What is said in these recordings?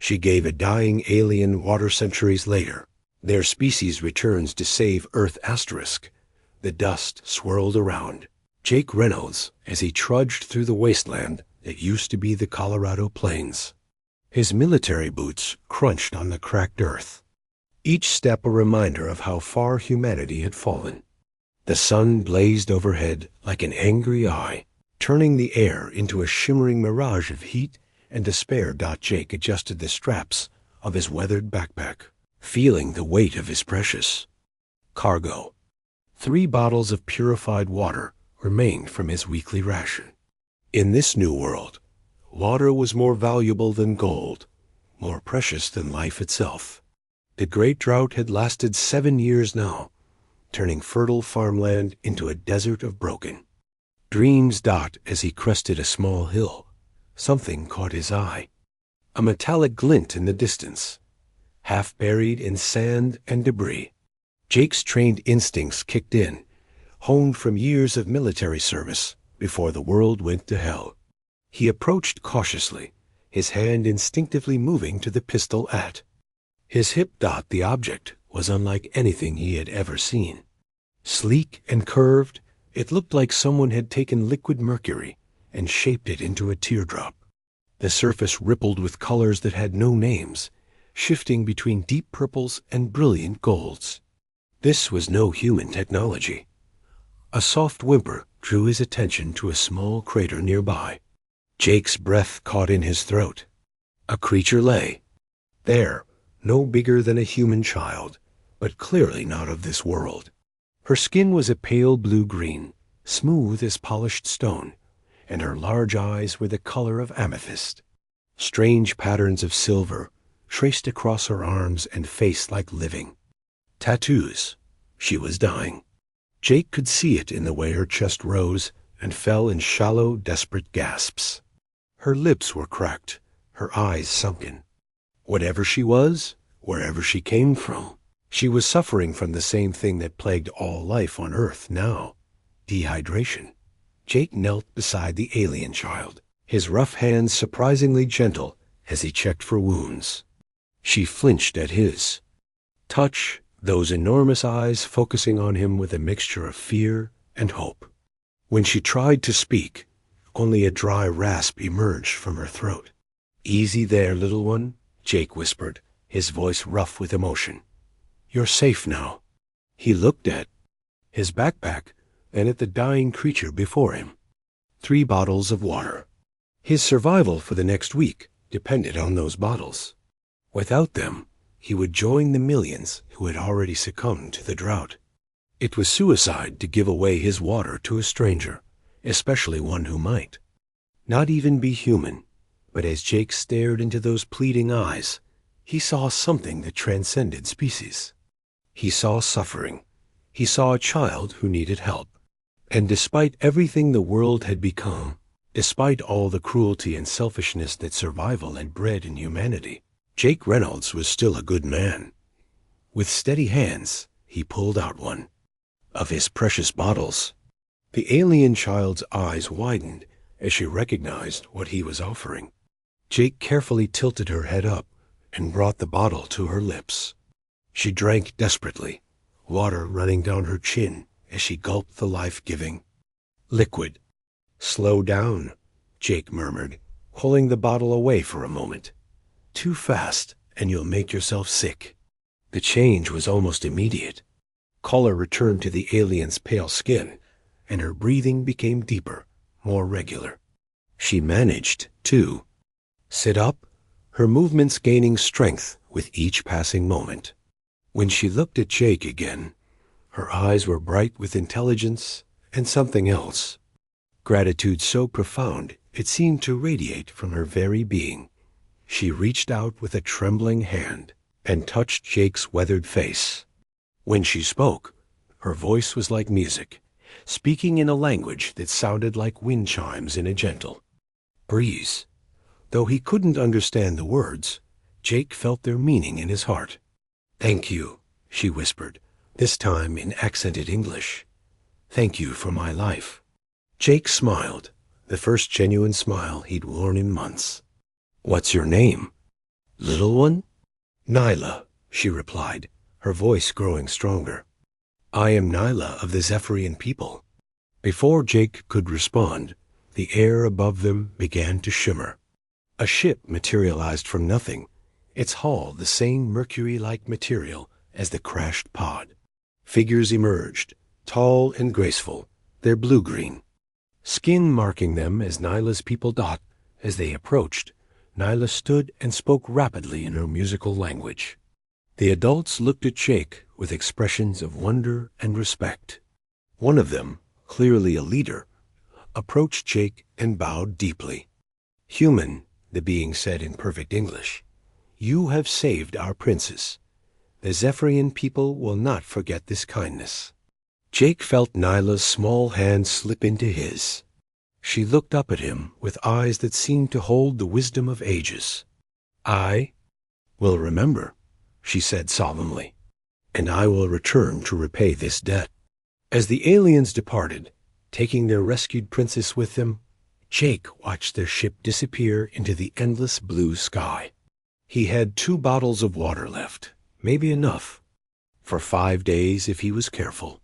She gave a dying alien water centuries later. Their species returns to save Earth asterisk. The dust swirled around Jake Reynolds as he trudged through the wasteland that used to be the Colorado Plains. His military boots crunched on the cracked earth, each step a reminder of how far humanity had fallen. The sun blazed overhead like an angry eye, turning the air into a shimmering mirage of heat and despair. Jake adjusted the straps of his weathered backpack, feeling the weight of his precious cargo. 3 bottles of purified water remained from his weekly ration. In this new world, water was more valuable than gold, more precious than life itself. The great drought had lasted 7 years now, turning fertile farmland into a desert of broken dreams. As he crested a small hill, something caught his eye. A metallic glint in the distance, half buried in sand and debris. Jake's trained instincts kicked in, honed from years of military service before the world went to hell. He approached cautiously, his hand instinctively moving to the pistol at his hip. The object was unlike anything he had ever seen. Sleek and curved, it looked like someone had taken liquid mercury and shaped it into a teardrop. The surface rippled with colors that had no names, shifting between deep purples and brilliant golds. This was no human technology. A soft whimper drew his attention to a small crater nearby. Jake's breath caught in his throat. A creature lay there, no bigger than a human child, but clearly not of this world. Her skin was a pale blue-green, smooth as polished stone, and her large eyes were the color of amethyst. Strange patterns of silver traced across her arms and face like living tattoos. She was dying. Jake could see it in the way her chest rose and fell in shallow, desperate gasps. Her lips were cracked, her eyes sunken. Whatever she was, wherever she came from, she was suffering from the same thing that plagued all life on Earth now: dehydration. Jake knelt beside the alien child, his rough hands surprisingly gentle as he checked for wounds. She flinched at his touch, those enormous eyes focusing on him with a mixture of fear and hope. When she tried to speak, only a dry rasp emerged from her throat. "Easy there, little one," Jake whispered, his voice rough with emotion. "You're safe now." He looked at his backpack, then at the dying creature before him. 3 bottles of water. His survival for the next week depended on those bottles. Without them, he would join the millions who had already succumbed to the drought. It was suicide to give away his water to a stranger, especially one who might not even be human. But as Jake stared into those pleading eyes, he saw something that transcended species. He saw suffering. He saw a child who needed help. And despite everything the world had become, despite all the cruelty and selfishness that survival had bred in humanity, Jake Reynolds was still a good man. With steady hands, he pulled out one of his precious bottles. The alien child's eyes widened as she recognized what he was offering. Jake carefully tilted her head up and brought the bottle to her lips. She drank desperately, water running down her chin as she gulped the life-giving liquid. "Slow down," Jake murmured, pulling the bottle away for a moment. "Too fast, and you'll make yourself sick." The change was almost immediate. Color returned to the alien's pale skin, and her breathing became deeper, more regular. She managed to sit up, her movements gaining strength with each passing moment. When she looked at Jake again, her eyes were bright with intelligence and something else. Gratitude so profound it seemed to radiate from her very being. She reached out with a trembling hand and touched Jake's weathered face. When she spoke, her voice was like music, speaking in a language that sounded like wind chimes in a gentle breeze. Though he couldn't understand the words, Jake felt their meaning in his heart. "Thank you," she whispered, this time in accented English. "Thank you for my life." Jake smiled, the first genuine smile he'd worn in months. "What's your name?" Little one? Nyla, she replied, her voice growing stronger. I am Nyla of the Zephyrian people. Before Jake could respond, the air above them began to shimmer. A ship materialized from nothing, its hull the same mercury-like material as the crashed pod. Figures emerged, tall and graceful, their blue-green, skin marking them as Nyla's people dot. As they approached, Nyla stood and spoke rapidly in her musical language. The adults looked at Jake with expressions of wonder and respect. One of them, clearly a leader, approached Jake and bowed deeply. Human, the being said in perfect English, you have saved our princess. The Zephyrian people will not forget this kindness. Jake felt Nyla's small hand slip into his. She looked up at him with eyes that seemed to hold the wisdom of ages. I will remember, she said solemnly, and I will return to repay this debt. As the aliens departed, taking their rescued princess with them, Jake watched their ship disappear into the endless blue sky. He had 2 bottles of water left, maybe enough for 5 days if he was careful.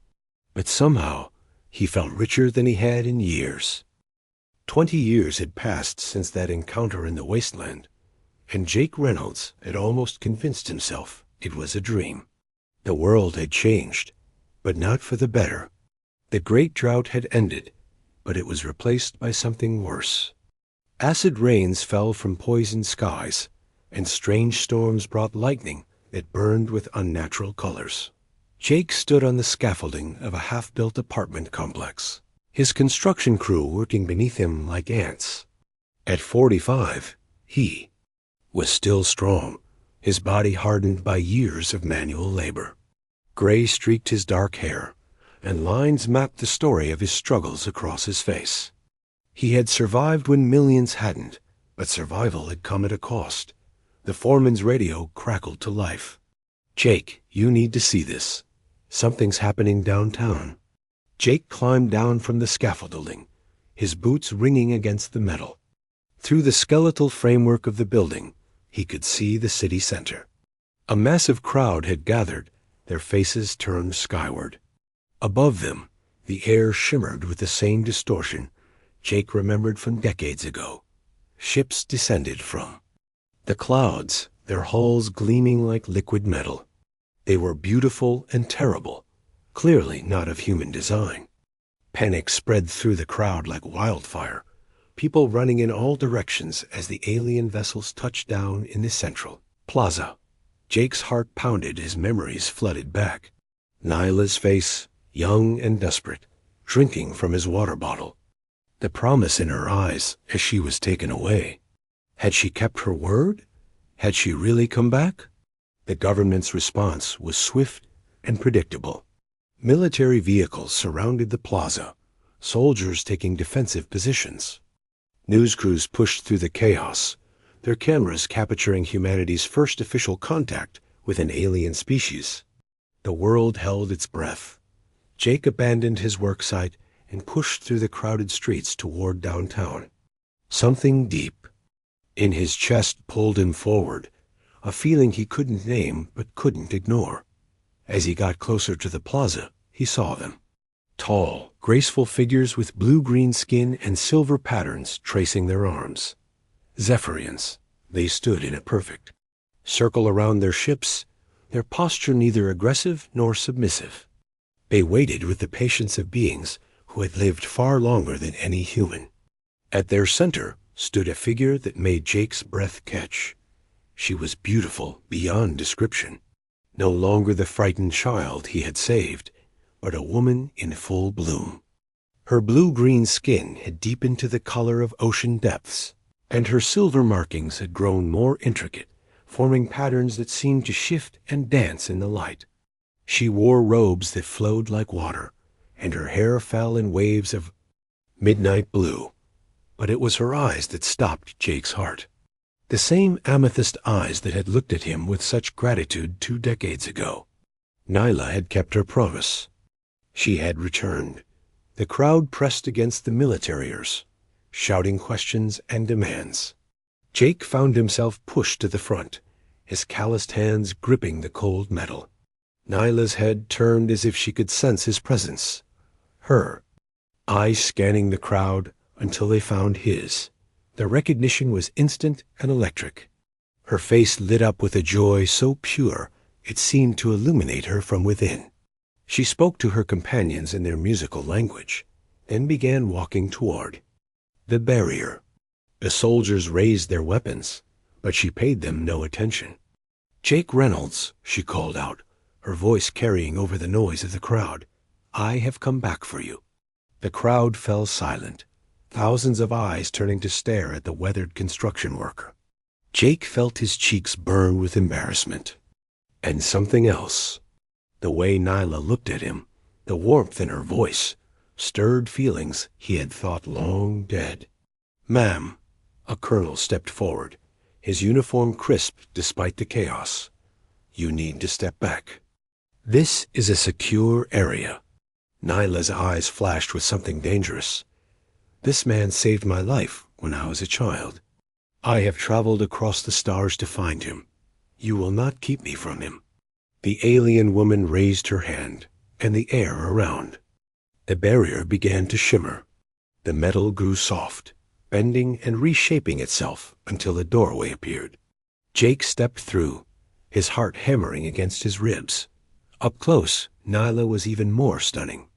But somehow he felt richer than he had in years. 20 years had passed since that encounter in the wasteland, and Jake Reynolds had almost convinced himself it was a dream. The world had changed, but not for the better. The great drought had ended, but it was replaced by something worse. Acid rains fell from poisoned skies, and strange storms brought lightning that burned with unnatural colors. Jake stood on the scaffolding of a half-built apartment complex, his construction crew working beneath him like ants. At 45, he was still strong, his body hardened by years of manual labor. Gray streaked his dark hair, and lines mapped the story of his struggles across his face. He had survived when millions hadn't, but survival had come at a cost. The foreman's radio crackled to life. Jake, you need to see this. Something's happening downtown. Jake climbed down from the scaffolding, his boots ringing against the metal. Through the skeletal framework of the building, he could see the city center. A massive crowd had gathered, their faces turned skyward. Above them, the air shimmered with the same distortion Jake remembered from decades ago. Ships descended from the clouds, their hulls gleaming like liquid metal. They were beautiful and terrible, clearly not of human design. Panic spread through the crowd like wildfire, people running in all directions as the alien vessels touched down in the central plaza. Jake's heart pounded as memories flooded back. Nyla's face, young and desperate, drinking from his water bottle. The promise in her eyes as she was taken away. Had she kept her word? Had she really come back? The government's response was swift and predictable. Military vehicles surrounded the plaza, soldiers taking defensive positions. News crews pushed through the chaos, their cameras capturing humanity's first official contact with an alien species. The world held its breath. Jake abandoned his work site and pushed through the crowded streets toward downtown. Something deep in his chest pulled him forward, a feeling he couldn't name but couldn't ignore. As he got closer to the plaza, he saw them. Tall, graceful figures with blue-green skin and silver patterns tracing their arms. Zephyrians, they stood in a perfect circle around their ships, their posture neither aggressive nor submissive. They waited with the patience of beings who had lived far longer than any human. At their center stood a figure that made Jake's breath catch. She was beautiful beyond description. No longer the frightened child he had saved, but a woman in full bloom. Her blue-green skin had deepened to the color of ocean depths, and her silver markings had grown more intricate, forming patterns that seemed to shift and dance in the light. She wore robes that flowed like water, and her hair fell in waves of midnight blue. But it was her eyes that stopped Jake's heart. The same amethyst eyes that had looked at him with such gratitude 2 decades ago. Nyla had kept her promise. She had returned. The crowd pressed against the militariers, shouting questions and demands. Jake found himself pushed to the front, his calloused hands gripping the cold metal. Nyla's head turned as if she could sense his presence. Her eyes scanning the crowd until they found his. The recognition was instant and electric. Her face lit up with a joy so pure it seemed to illuminate her from within. She spoke to her companions in their musical language, then began walking toward the barrier. The soldiers raised their weapons, but she paid them no attention. "Jake Reynolds," she called out, her voice carrying over the noise of the crowd. "I have come back for you." The crowd fell silent, thousands of eyes turning to stare at the weathered construction worker. Jake felt his cheeks burn with embarrassment. And something else. The way Nyla looked at him, the warmth in her voice, stirred feelings he had thought long dead. "Ma'am," a colonel stepped forward, his uniform crisp despite the chaos. "You need to step back. This is a secure area." Nyla's eyes flashed with something dangerous. "This man saved my life when I was a child. I have traveled across the stars to find him. You will not keep me from him." The alien woman raised her hand, and the air around. The barrier began to shimmer. The metal grew soft, bending and reshaping itself until a doorway appeared. Jake stepped through, his heart hammering against his ribs. Up close, Nyla was even more stunning.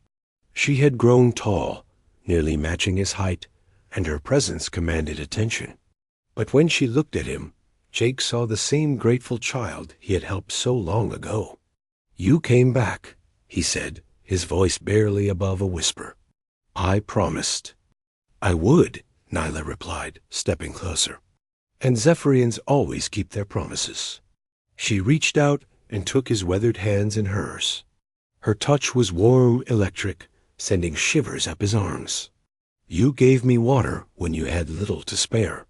She had grown tall, nearly matching his height, and her presence commanded attention. But when she looked at him, Jake saw the same grateful child he had helped so long ago. "You came back," he said, his voice barely above a whisper. "I promised." "I would," Nyla replied, stepping closer. "And Zephyrians always keep their promises." She reached out and took his weathered hands in hers. Her touch was warm, electric, sending shivers up his arms. "You gave me water when you had little to spare.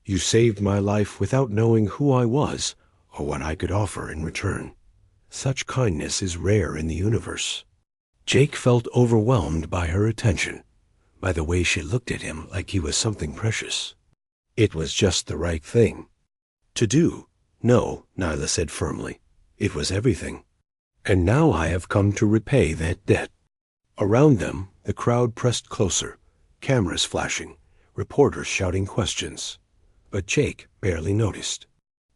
You saved my life without knowing who I was or what I could offer in return. Such kindness is rare in the universe." Jake felt overwhelmed by her attention, by the way she looked at him like he was something precious. It was just the right thing to do. "No," Nyla said firmly. "It was everything. And now I have come to repay that debt." Around them, the crowd pressed closer, cameras flashing, reporters shouting questions. But Jake barely noticed.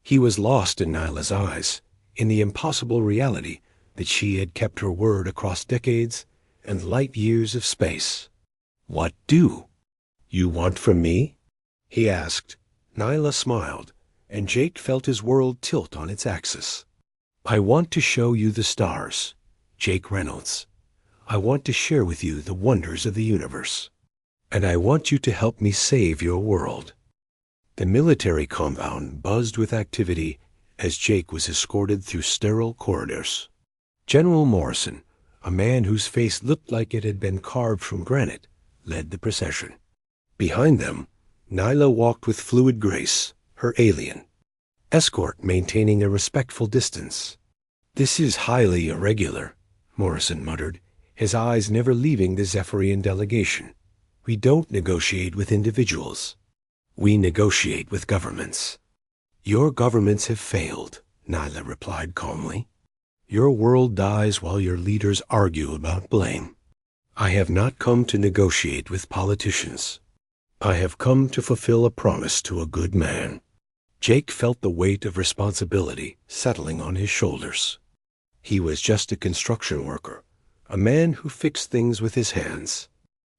He was lost in Nyla's eyes, in the impossible reality that she had kept her word across decades and light years of space. "What do you want from me?" he asked. Nyla smiled, and Jake felt his world tilt on its axis. "I want to show you the stars, Jake Reynolds. I want to share with you the wonders of the universe. And I want you to help me save your world." The military compound buzzed with activity as Jake was escorted through sterile corridors. General Morrison, a man whose face looked like it had been carved from granite, led the procession. Behind them, Nyla walked with fluid grace, her alien escort maintaining a respectful distance. "This is highly irregular," Morrison muttered, his eyes never leaving the Zephyrian delegation. "We don't negotiate with individuals. We negotiate with governments." "Your governments have failed," Nyla replied calmly. "Your world dies while your leaders argue about blame. I have not come to negotiate with politicians. I have come to fulfill a promise to a good man." Jake felt the weight of responsibility settling on his shoulders. He was just a construction worker, a man who fixed things with his hands.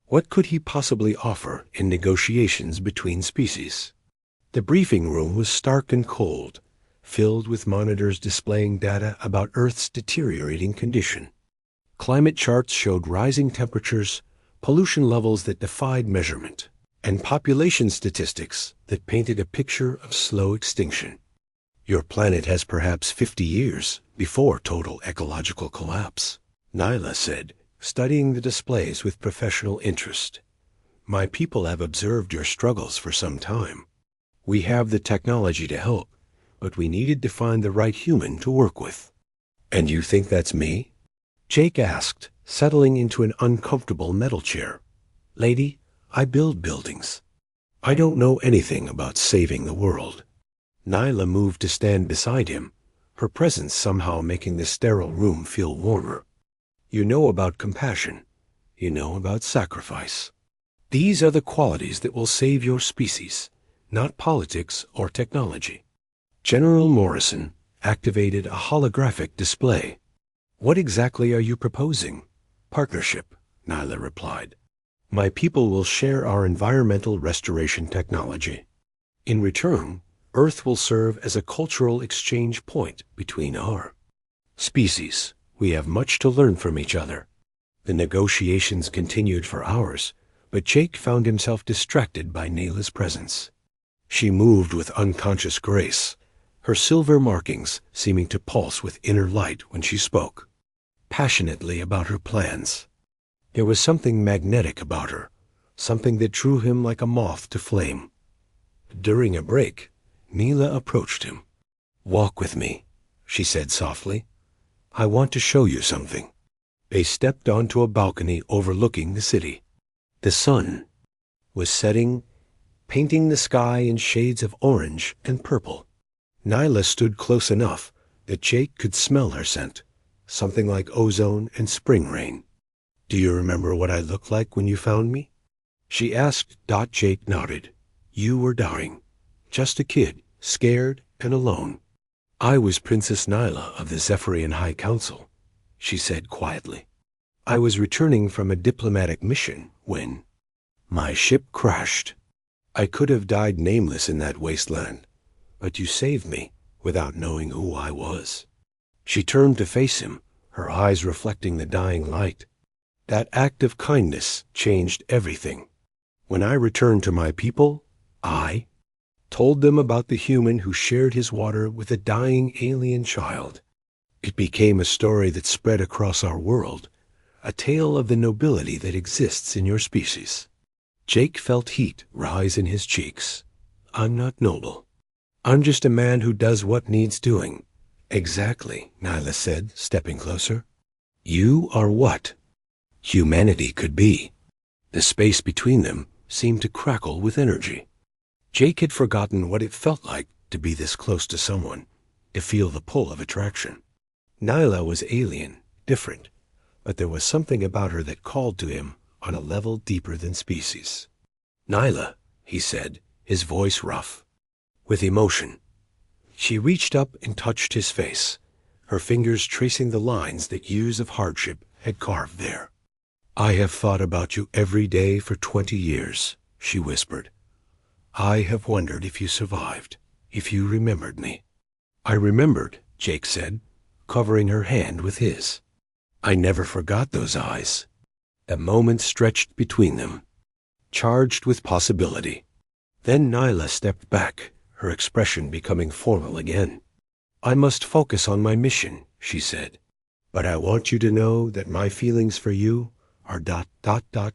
What could he possibly offer in negotiations between species? The briefing room was stark and cold, filled with monitors displaying data about Earth's deteriorating condition. Climate charts showed rising temperatures, pollution levels that defied measurement, and population statistics that painted a picture of slow extinction. "Your planet has perhaps 50 years before total ecological collapse," Nyla said, studying the displays with professional interest. "My people have observed your struggles for some time. We have the technology to help, but we needed to find the right human to work with." "And you think that's me?" Jake asked, settling into an uncomfortable metal chair. "Lady, I build buildings." I don't know anything about saving the world. Nyla moved to stand beside him, her presence somehow making the sterile room feel warmer. You know about compassion. You know about sacrifice. These are the qualities that will save your species, not politics or technology. General Morrison activated a holographic display. What exactly are you proposing? Partnership, Nyla replied. My people will share our environmental restoration technology. In return, Earth will serve as a cultural exchange point between our species. We have much to learn from each other. The negotiations continued for hours, but Jake found himself distracted by Nyla's presence. She moved with unconscious grace, her silver markings seeming to pulse with inner light when she spoke, passionately about her plans. There was something magnetic about her, something that drew him like a moth to flame. During a break, Nyla approached him. Walk with me, she said softly. I want to show you something. They stepped onto a balcony overlooking the city. The sun was setting, painting the sky in shades of orange and purple. Nyla stood close enough that Jake could smell her scent, something like ozone and spring rain. Do you remember what I looked like when you found me? She asked. Jake nodded. You were dying. Just a kid, scared and alone. I was Princess Nyla of the Zephyrian High Council, she said quietly. I was returning from a diplomatic mission when my ship crashed. I could have died nameless in that wasteland, but you saved me without knowing who I was. She turned to face him, her eyes reflecting the dying light. That act of kindness changed everything. When I returned to my people, I told them about the human who shared his water with a dying alien child. It became a story that spread across our world, a tale of the nobility that exists in your species. Jake felt heat rise in his cheeks. I'm not noble. I'm just a man who does what needs doing. Exactly, Nyla said, stepping closer. You are what humanity could be. The space between them seemed to crackle with energy. Jake had forgotten what it felt like to be this close to someone, to feel the pull of attraction. Nyla was alien, different, but there was something about her that called to him on a level deeper than species. Nyla, he said, his voice rough, with emotion. She reached up and touched his face, her fingers tracing the lines that years of hardship had carved there. I have thought about you every day for 20 years, she whispered. I have wondered if you survived, if you remembered me. I remembered, Jake said, covering her hand with his. I never forgot those eyes. A moment stretched between them, charged with possibility. Then Nyla stepped back, her expression becoming formal again. I must focus on my mission, she said. But I want you to know that my feelings for you are ...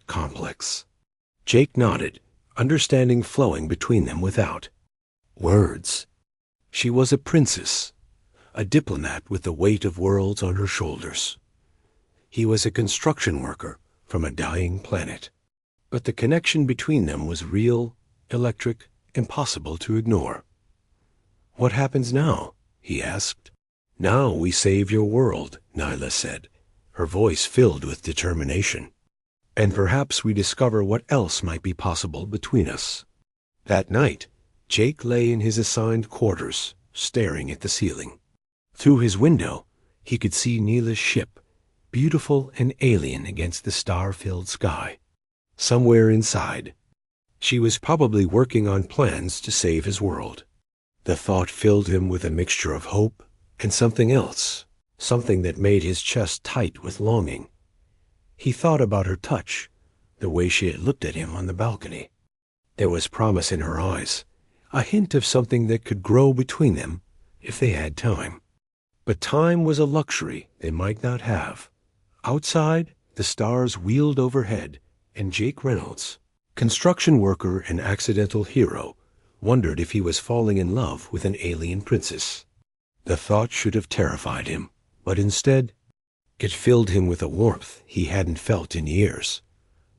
complex. Jake nodded, understanding flowing between them without words. She was a princess, a diplomat with the weight of worlds on her shoulders. He was a construction worker from a dying planet. But the connection between them was real, electric, impossible to ignore. What happens now? He asked. Now we save your world, Nyla said, her voice filled with determination. And perhaps we discover what else might be possible between us. That night, Jake lay in his assigned quarters, staring at the ceiling. Through his window, he could see Nyla's ship, beautiful and alien against the star-filled sky. Somewhere inside, she was probably working on plans to save his world. The thought filled him with a mixture of hope and something else, something that made his chest tight with longing. He thought about her touch, the way she had looked at him on the balcony. There was promise in her eyes, a hint of something that could grow between them if they had time. But time was a luxury they might not have. Outside, the stars wheeled overhead, and Jake Reynolds, construction worker and accidental hero, wondered if he was falling in love with an alien princess. The thought should have terrified him, but instead, it filled him with a warmth he hadn't felt in years.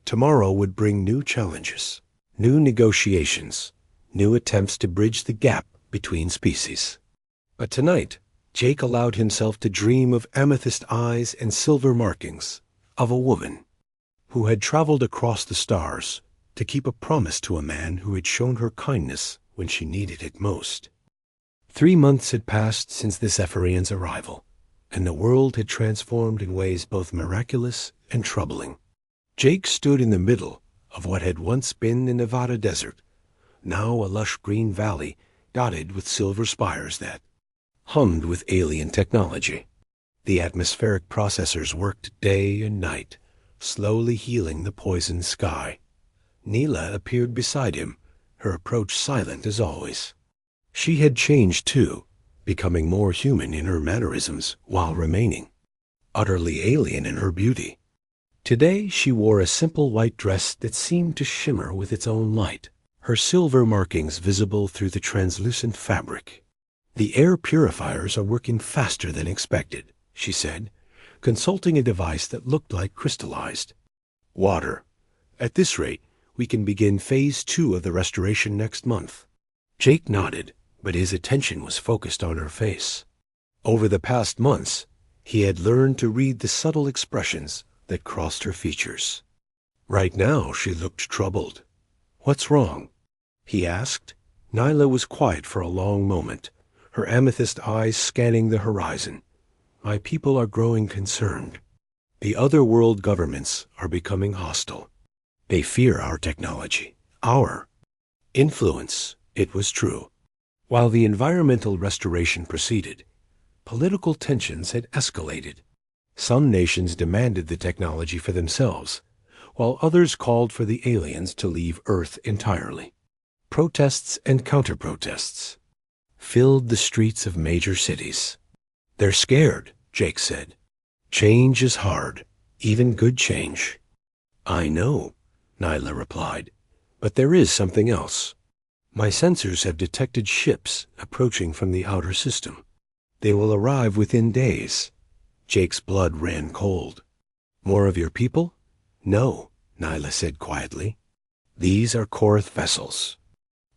Tomorrow would bring new challenges, New negotiations, new attempts to bridge the gap between species. But tonight, Jake allowed himself to dream of amethyst eyes and silver markings, of a woman who had traveled across the stars to keep a promise to a man who had shown her kindness when she needed it most. 3 months had passed since the Zephyrians' arrival, and the world had transformed in ways both miraculous and troubling. Jake stood in the middle of what had once been the Nevada desert, now a lush green valley dotted with silver spires that hummed with alien technology. The atmospheric processors worked day and night, slowly healing the poisoned sky. Neela appeared beside him, her approach silent as always. She had changed too, becoming more human in her mannerisms while remaining utterly alien in her beauty. Today she wore a simple white dress that seemed to shimmer with its own light, her silver markings visible through the translucent fabric. "The air purifiers are working faster than expected," she said, consulting a device that looked like crystallized water. "At this rate, we can begin phase 2 of the restoration next month." Jake nodded, but his attention was focused on her face. Over the past months, he had learned to read the subtle expressions that crossed her features. Right now, she looked troubled. "What's wrong?" he asked. Nyla was quiet for a long moment, her amethyst eyes scanning the horizon. "My people are growing concerned. The other world governments are becoming hostile. They fear our technology, our influence." It was true. While the environmental restoration proceeded, political tensions had escalated. Some nations demanded the technology for themselves, while others called for the aliens to leave Earth entirely. Protests and counter-protests filled the streets of major cities. "They're scared," Jake said. "Change is hard, even good change." "I know," Nyla replied, "but there is something else. My sensors have detected ships approaching from the outer system. They will arrive within days." Jake's blood ran cold. "More of your people?" "No," Nyla said quietly. "These are Korath vessels,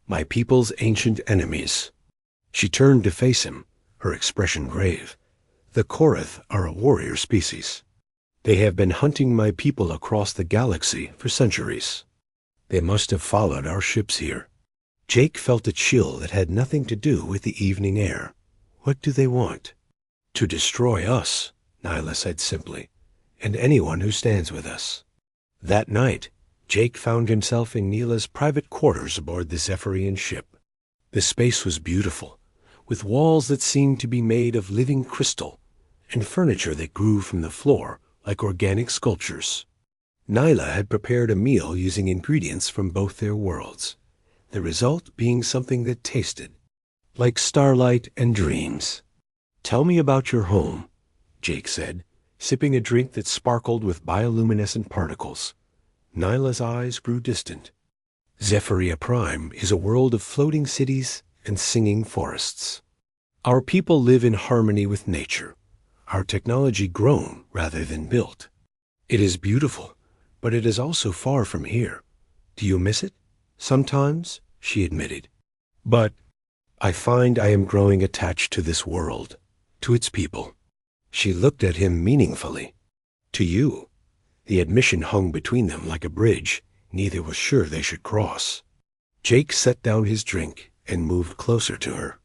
my people's ancient enemies." She turned to face him, her expression grave. "The Korath are a warrior species. They have been hunting my people across the galaxy for centuries. They must have followed our ships here." Jake felt a chill that had nothing to do with the evening air. "What do they want?" "To destroy us," Nyla said simply, "and anyone who stands with us." That night, Jake found himself in Neela's private quarters aboard the Zephyrian ship. The space was beautiful, with walls that seemed to be made of living crystal, and furniture that grew from the floor like organic sculptures. Nyla had prepared a meal using ingredients from both their worlds, the result being something that tasted like starlight and dreams. "Tell me about your home," Jake said, sipping a drink that sparkled with bioluminescent particles. Nyla's eyes grew distant. "Zephyria Prime is a world of floating cities and singing forests. Our people live in harmony with nature, our technology grown rather than built. It is beautiful, but it is also far from here. Do you miss it?" "Sometimes," she admitted. "But I find I am growing attached to this world, to its people." She looked at him meaningfully. "To you." The admission hung between them like a bridge neither was sure they should cross. Jake set down his drink and moved closer to her.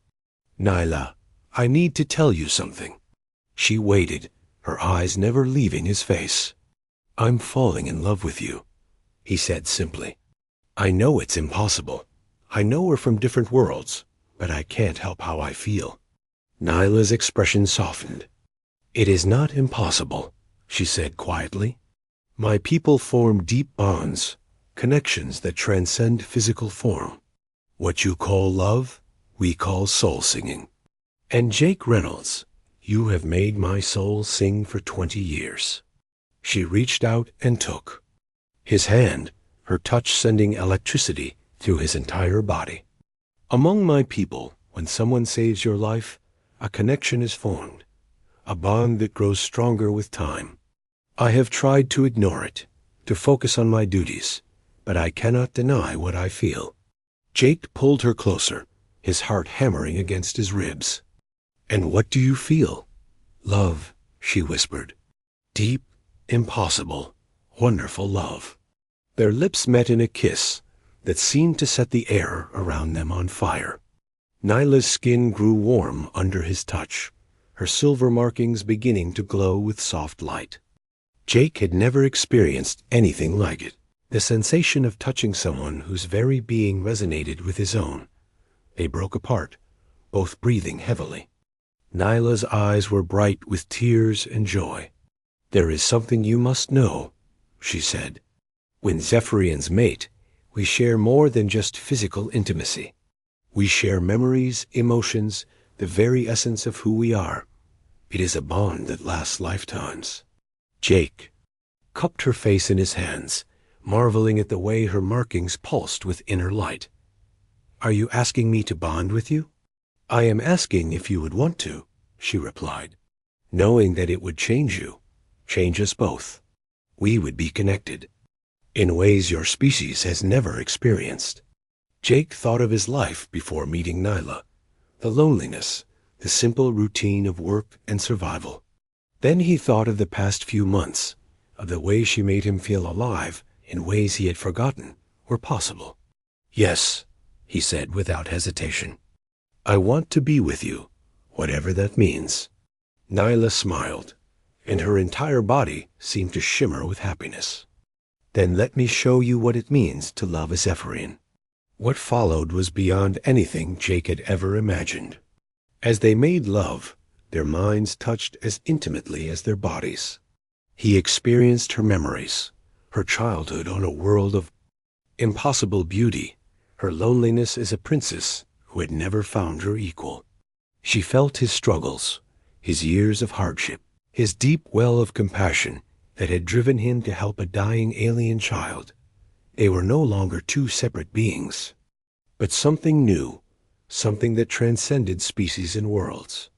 "Nyla, I need to tell you something." She waited, her eyes never leaving his face. "I'm falling in love with you," he said simply. "I know it's impossible. I know we're from different worlds, but I can't help how I feel." Nyla's expression softened. "It is not impossible," she said quietly. "My people form deep bonds, connections that transcend physical form. What you call love, we call soul singing. And Jake Reynolds, you have made my soul sing for 20 years." She reached out and took his hand, her touch sending electricity through his entire body. "Among my people, when someone saves your life, a connection is formed, a bond that grows stronger with time. I have tried to ignore it, to focus on my duties, but I cannot deny what I feel." Jake pulled her closer, his heart hammering against his ribs. "And what do you feel?" "Love," she whispered. "Deep, impossible, wonderful love." Their lips met in a kiss that seemed to set the air around them on fire. Nyla's skin grew warm under his touch, her silver markings beginning to glow with soft light. Jake had never experienced anything like it, the sensation of touching someone whose very being resonated with his own. They broke apart, both breathing heavily. Nyla's eyes were bright with tears and joy. "There is something you must know," she said. "When Zephyrians mate, we share more than just physical intimacy. We share memories, emotions, the very essence of who we are. It is a bond that lasts lifetimes." Jake cupped her face in his hands, marveling at the way her markings pulsed with inner light. "Are you asking me to bond with you?" "I am asking if you would want to," she replied, "knowing that it would change you, change us both. We would be connected in ways your species has never experienced." Jake thought of his life before meeting Nyla, the loneliness, the simple routine of work and survival. Then he thought of the past few months, of the way she made him feel alive in ways he had forgotten were possible. "Yes," he said without hesitation. "I want to be with you, whatever that means." Nyla smiled, and her entire body seemed to shimmer with happiness. "Then let me show you what it means to love a Zephyrian." What followed was beyond anything Jake had ever imagined. As they made love, their minds touched as intimately as their bodies. He experienced her memories, her childhood on a world of impossible beauty, her loneliness as a princess who had never found her equal. She felt his struggles, his years of hardship, his deep well of compassion that had driven him to help a dying alien child. They were no longer two separate beings, but something new, something that transcended species and worlds.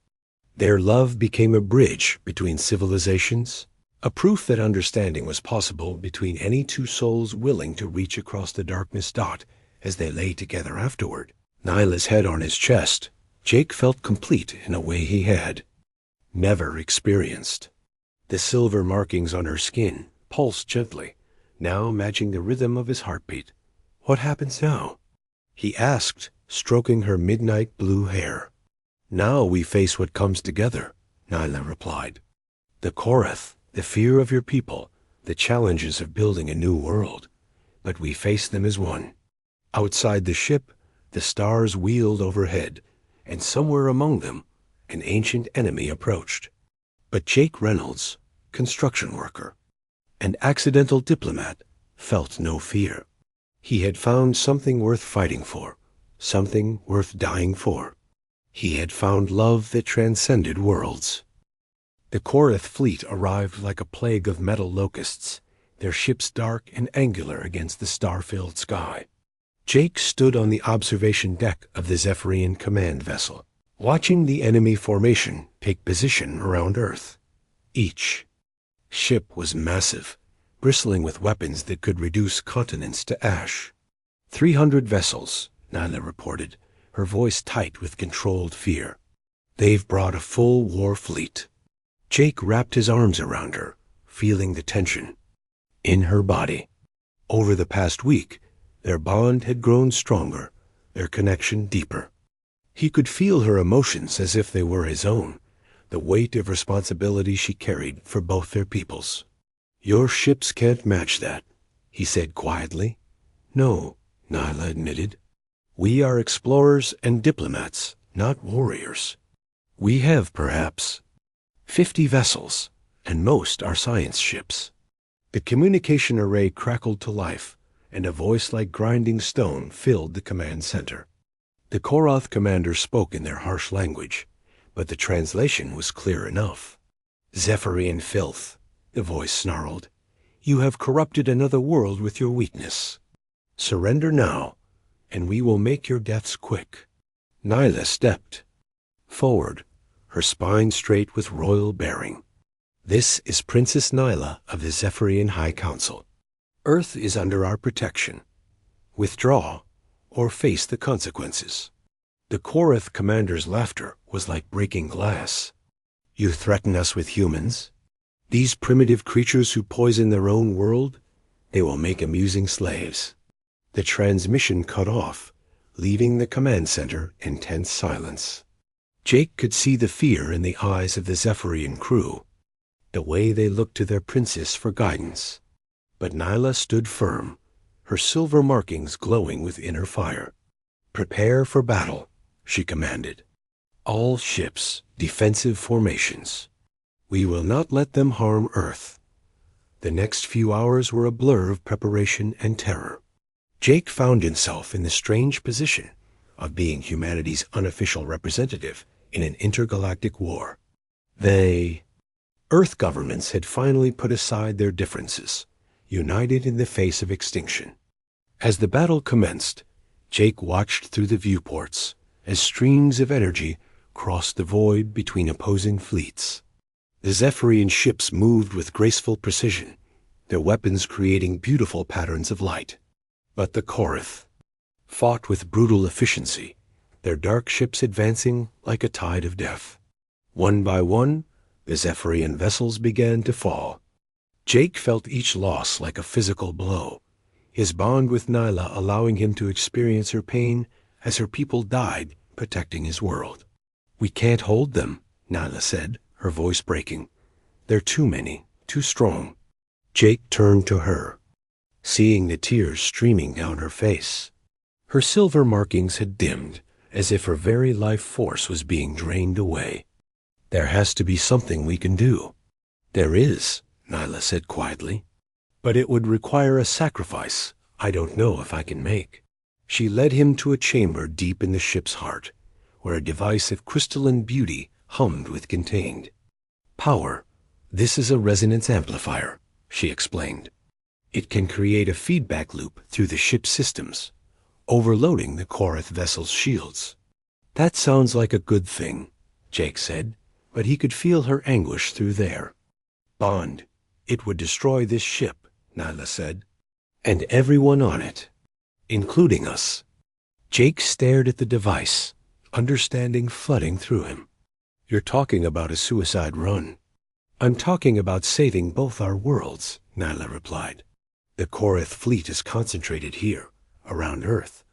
Their love became a bridge between civilizations, a proof that understanding was possible between any two souls willing to reach across the darkness dot as they lay together afterward. Nyla's head on his chest, Jake felt complete in a way he had never experienced. The silver markings on her skin pulsed gently, now matching the rhythm of his heartbeat. "What happens now?" he asked, stroking her midnight blue hair. "Now we face what comes together," Nyla replied. "The Korath, the fear of your people, the challenges of building a new world. But we face them as one." Outside the ship, the stars wheeled overhead, and somewhere among them, an ancient enemy approached. But Jake Reynolds, construction worker, an accidental diplomat, felt no fear. He had found something worth fighting for, something worth dying for. He had found love that transcended worlds. The Korath fleet arrived like a plague of metal locusts, their ships dark and angular against the star-filled sky. Jake stood on the observation deck of the Zephyrian command vessel, watching the enemy formation take position around Earth. Each ship was massive, bristling with weapons that could reduce continents to ash. 300 vessels, Nyla reported, her voice tight with controlled fear. "They've brought a full war fleet." Jake wrapped his arms around her, feeling the tension in her body. Over the past week, their bond had grown stronger, their connection deeper. He could feel her emotions as if they were his own, the weight of responsibility she carried for both their peoples. "Your ships can't match that," he said quietly. "No," Nyla admitted. "We are explorers and diplomats, not warriors. We have, perhaps, 50 vessels, and most are science ships." The communication array crackled to life, and a voice like grinding stone filled the command center. The Korath commander spoke in their harsh language, but the translation was clear enough. "Zephyrian filth," the voice snarled. "You have corrupted another world with your weakness. Surrender now, and we will make your deaths quick." Nyla stepped forward, her spine straight with royal bearing. "This is Princess Nyla of the Zephyrian High Council." Earth is under our protection. Withdraw, or face the consequences. The Korath commander's laughter was like breaking glass. You threaten us with humans? These primitive creatures who poison their own world? They will make amusing slaves. The transmission cut off, leaving the command center in tense silence. Jake could see the fear in the eyes of the Zephyrian crew, the way they looked to their princess for guidance. But Nyla stood firm, her silver markings glowing with inner fire. Prepare for battle, she commanded. All ships, defensive formations. We will not let them harm Earth. The next few hours were a blur of preparation and terror. Jake found himself in the strange position of being humanity's unofficial representative in an intergalactic war. Earth governments had finally put aside their differences, united in the face of extinction. As the battle commenced, Jake watched through the viewports as streams of energy crossed the void between opposing fleets. The Zephyrian ships moved with graceful precision, their weapons creating beautiful patterns of light. But the Korath fought with brutal efficiency, their dark ships advancing like a tide of death. One by one, the Zephyrian vessels began to fall. Jake felt each loss like a physical blow, his bond with Nyla allowing him to experience her pain as her people died protecting his world. We can't hold them, Nyla said, her voice breaking. They're too many, too strong. Jake turned to her, seeing the tears streaming down her face. Her silver markings had dimmed, as if her very life force was being drained away. There has to be something we can do. There is, Nyla said quietly. But it would require a sacrifice I don't know if I can make. She led him to a chamber deep in the ship's heart, where a device of crystalline beauty hummed with contained power. This is a resonance amplifier, she explained. It can create a feedback loop through the ship's systems, overloading the Korath vessel's shields. That sounds like a good thing, Jake said, but he could feel her anguish through there. Bond, it would destroy this ship, Nyla said, and everyone on it, including us. Jake stared at the device, understanding flooding through him. You're talking about a suicide run. I'm talking about saving both our worlds, Nyla replied. The Korath fleet is concentrated here, around Earth.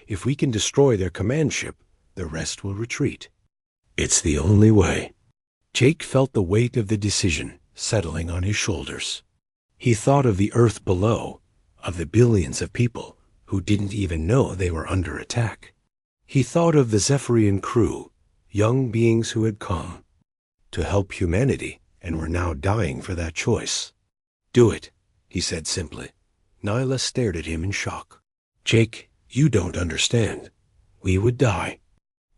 If we can destroy their command ship, the rest will retreat. It's the only way. Jake felt the weight of the decision settling on his shoulders. He thought of the Earth below, of the billions of people who didn't even know they were under attack. He thought of the Zephyrian crew, young beings who had come to help humanity and were now dying for that choice. Do it, he said simply. Nyla stared at him in shock. Jake, you don't understand. We would die.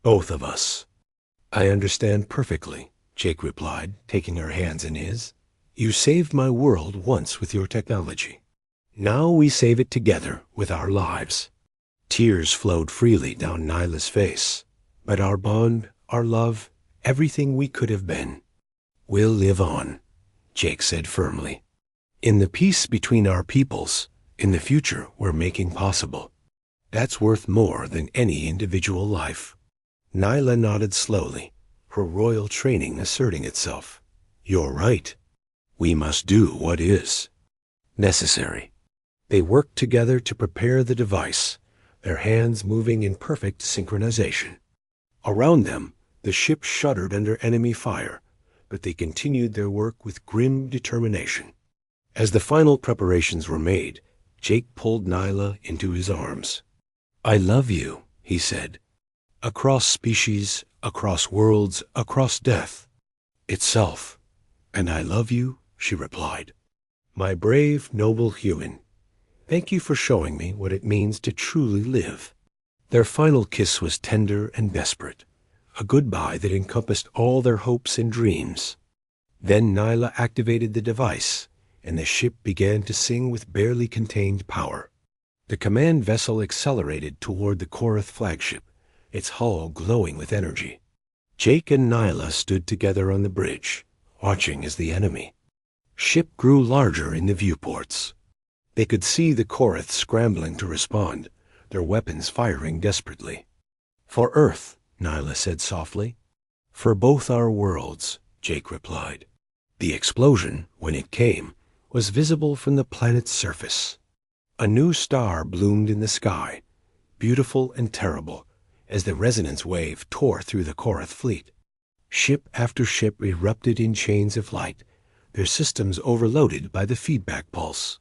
Both of us. I understand perfectly, Jake replied, taking her hands in his. You saved my world once with your technology. Now we save it together with our lives. Tears flowed freely down Nyla's face. But our bond, our love, everything we could have been, will live on, Jake said firmly. In the peace between our peoples, in the future we're making possible. That's worth more than any individual life. Nyla nodded slowly, her royal training asserting itself. You're right. We must do what is necessary. They worked together to prepare the device, their hands moving in perfect synchronization. Around them, the ship shuddered under enemy fire, but they continued their work with grim determination. As the final preparations were made, Jake pulled Nyla into his arms. I love you, he said. Across species, across worlds, across death itself. And I love you, she replied. My brave, noble human, thank you for showing me what it means to truly live. Their final kiss was tender and desperate, a goodbye that encompassed all their hopes and dreams. Then Nyla activated the device, and the ship began to sing with barely contained power. The command vessel accelerated toward the Korath flagship, its hull glowing with energy. Jake and Nyla stood together on the bridge, watching as the enemy ship grew larger in the viewports. They could see the Korath scrambling to respond, their weapons firing desperately. "For Earth," Nyla said softly. "For both our worlds," Jake replied. The explosion, when it came, was visible from the planet's surface. A new star bloomed in the sky, beautiful and terrible, as the resonance wave tore through the Korath fleet. Ship after ship erupted in chains of light, their systems overloaded by the feedback pulse.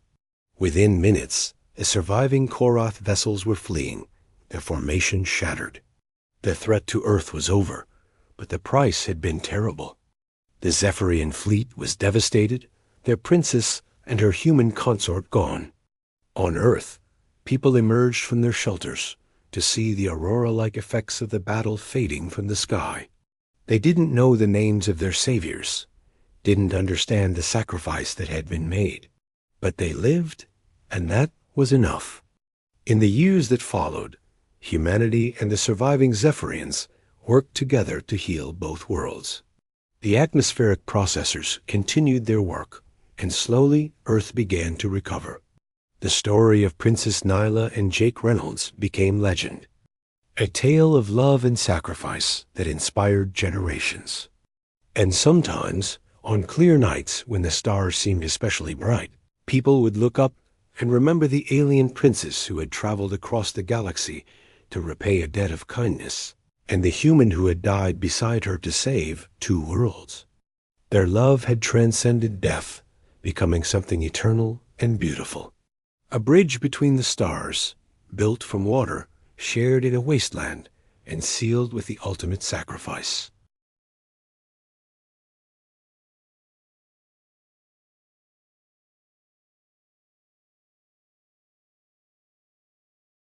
Within minutes, the surviving Korath vessels were fleeing, their formation shattered. The threat to Earth was over, but the price had been terrible. The Zephyrian fleet was devastated, their princess and her human consort gone. On Earth, people emerged from their shelters to see the aurora-like effects of the battle fading from the sky. They didn't know the names of their saviors, didn't understand the sacrifice that had been made. But they lived, and that was enough. In the years that followed, humanity and the surviving Zephyrians worked together to heal both worlds. The atmospheric processors continued their work, and slowly Earth began to recover. The story of Princess Nyla and Jake Reynolds became legend, a tale of love and sacrifice that inspired generations. And sometimes, on clear nights when the stars seemed especially bright, people would look up and remember the alien princess who had traveled across the galaxy to repay a debt of kindness, and the human who had died beside her to save two worlds. Their love had transcended death, becoming something eternal and beautiful. A bridge between the stars, built from water, shared in a wasteland, and sealed with the ultimate sacrifice.